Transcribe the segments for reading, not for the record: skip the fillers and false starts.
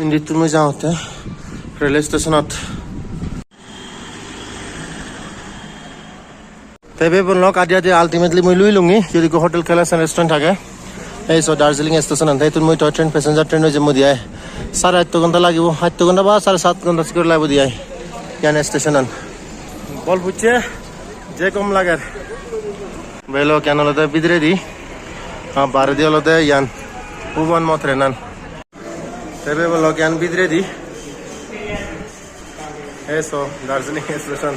ইন্দিতটো মই যাওঁতে ৰেল ষ্টেচনত তেবে বলক আদি আল্টিমেটলি মই লৈ লুঙি যদি হোটেল কেলাস রেস্টুরেন্ট থাকে এই সো দার্জিলিং স্টেশন আনতে তুই মই টয় ট্রেন প্যাসেঞ্জার ট্রেন যে মদিয়া 8.5 ঘন্টা লাগিব 8 ঘন্টা বা 7.5 ঘন্টা করে লাগব দিয়াই ইয়ান স্টেশন আন বল বুঝছে যে কম লাগার বেলো কেন লতে বিদরে দি বারে দি লতে ইয়ান পুবন মত রেনান তেবে বলক ইয়ান বিদরে দি eso দার্জিলিং স্টেশন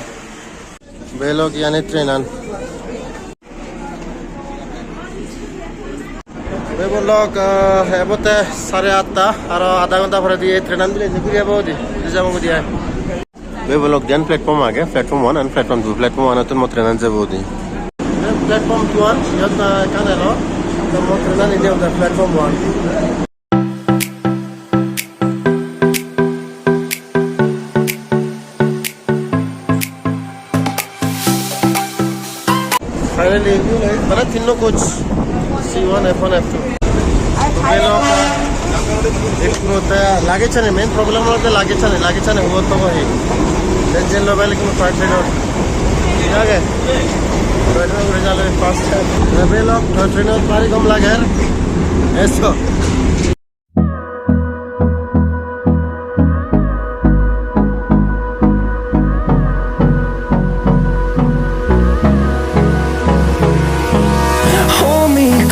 বেলো ইয়ানে ট্রেন আন বলক এবতে 8:30 আর আধা ঘন্টা পরে দিয়ে ট্রেন আন দিলে ঘুরে যাবো যাবো দিয়া বলক দেন প্ল্যাটফর্ম আগে প্ল্যাটফর্ম 1 and প্ল্যাটফর্ম 2 প্ল্যাটফর্ম 1 তো ট্রেন আন যাবো দি প্ল্যাটফর্ম 1 ইয়াত কানেলো তো train An India platform 1 Finally, mana tinno coach C1 F1 F2 hello eknote lage chane main problem hote lage chane ho to hai tension level ko flight trainer lage trainer ure jale fast level of trainer bari kom lage eso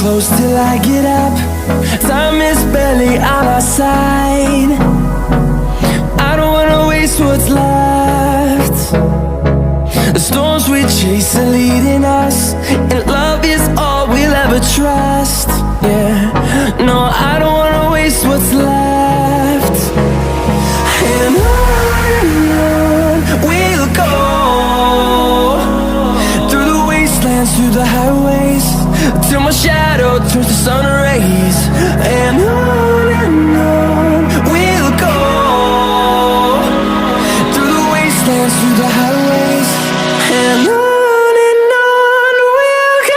close till I get up. Time is barely on our side. I don't wanna waste what's left. The storms we chase are leading us, and love is all we'll ever trust. Yeah, no, I don't wanna waste what's left. And on we'll go, through the wastelands, through the highways, till my shadow turns to sun rays. And on we'll go, through the wastelands, through the highways. And on we'll go.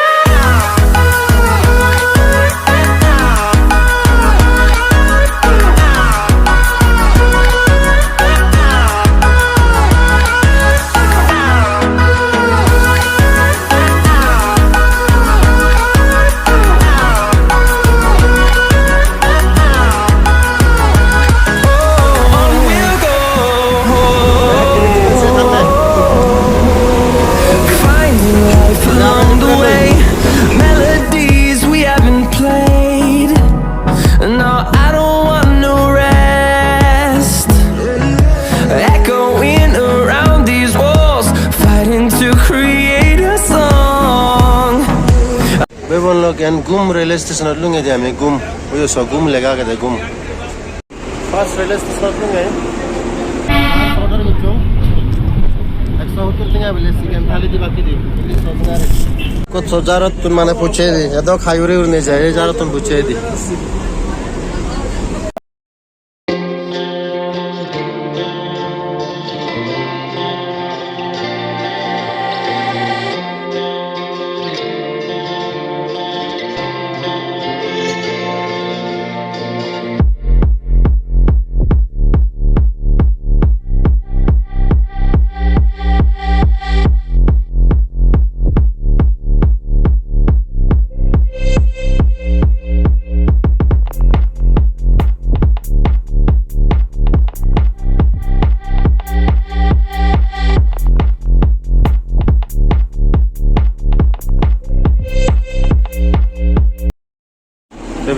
Yan gum railway station lunge dia me gum oyo so gum lega ga de gum fast railway station lunge prodar gucho 170 tinga bele sigan thali di baki di ko sojarat tun mane puche di edo khayure urne jay jarat tun puche di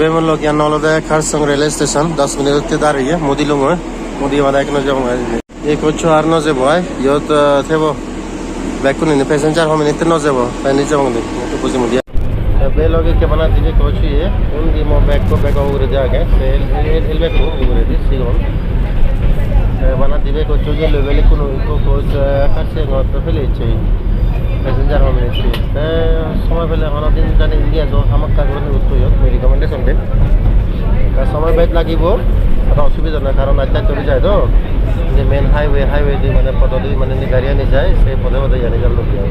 बेमन लोग यहाँ नौलदा Kurseong railway station 10 minute ते दार है मोदी लोग हैं मोदी वाला एक नजर होगा ये कुछ आर नजर बॉय यो तो थे वो बैक को नहीं पैसेंजर हम नहीं इतना नजर वो पहले जब होंगे तो कुछ मोदी बे लोग के बना दिए कुछ ये उनकी मो बैक को बैक ओवर जाके एल बैक को ओवर दी सीगोन बना दिए कुछ जो लेवल को कुछ खर्चे नॉट तो पहले चाहिए पैसेंजर हम नहीं समय पहले हमारा दिन जाने इंडिया जो हम का करने उत्तो यो मेरी रिकमेंडेशन दे का समय बैठ लगी वो तो असुविधा ना कारण आज तक चली जाए तो ये मेन हाईवे दी मैंने पदोदी मैंने गाड़ियाँ नहीं जाए से पदे जाने का लोग जाए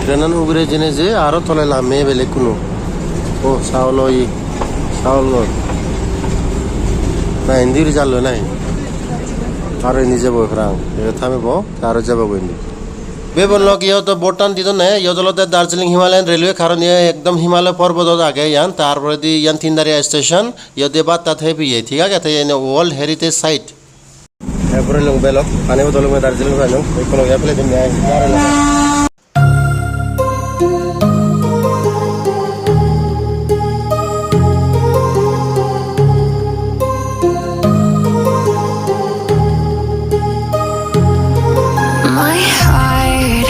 ट्रेनन उगरे जिने जे आरो तले लामे बेले कुनो ओ सावलो ई सावलो না হিন্দি চাললো নাই আর হিন্দি যাব ফ্রাং থামিব আর যাব হিন্দি বেবনলক ইয়তো বোটান দিত নে ইয়জলতে দার্জিলিং হিমালয়ান রেলওয়ে কারণ ইয়ে একদম হিমালয় পর্বতত আগে ইয়ান তারপরে দি ইয়ান তিনদারিয়া স্টেশন ইয়দে বাদ তাতে পিয়ে ঠিক আছে তাই ওয়ার্ল্ড হেরিটেজ সাইট এরপরে লোক বেলক পানি বোতল দার্জিলিং পাইল কোনো এপ্লে দিন My heart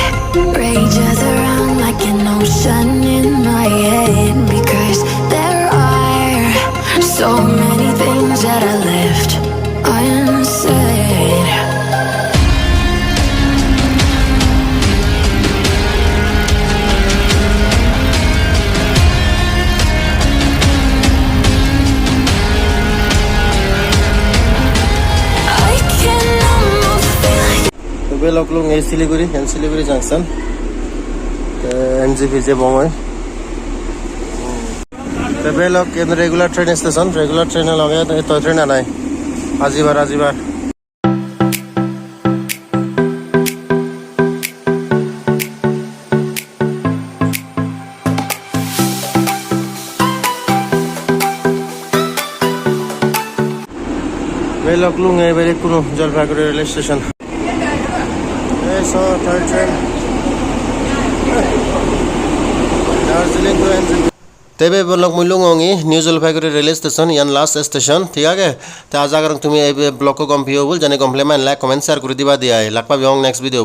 rages around like an ocean in my head because there are so many things that I left unsaid. I can almost feel বেলক লোক এই শিলিগুড়ি শিলিগুড়ি জাংশন এনজিপি যে বঙ্গয় বেলক রেগুলার ট্রেন স্টেশন রেগুলার ট্রেনে লগে তো train নাই আজিবার আজিবার বেলক লুং এবারে কোনো Jalpaiguri rail station So, third train. Darjeeling to NJP. তেবে ব্লক মুলুঙ্গি নিউ জলপাইগুড়ি রেল স্টেশন ইয়ান লাস্ট স্টেশন ঠিক আছে তা আজ আগার তুমি এই ব্লক কম ভিউ বল জানে কমপ্লিমেন্ট লাইক কমেন্ট শেয়ার করে দিবা দিয়া লাগবা বিয়ং নেক্সট ভিডিও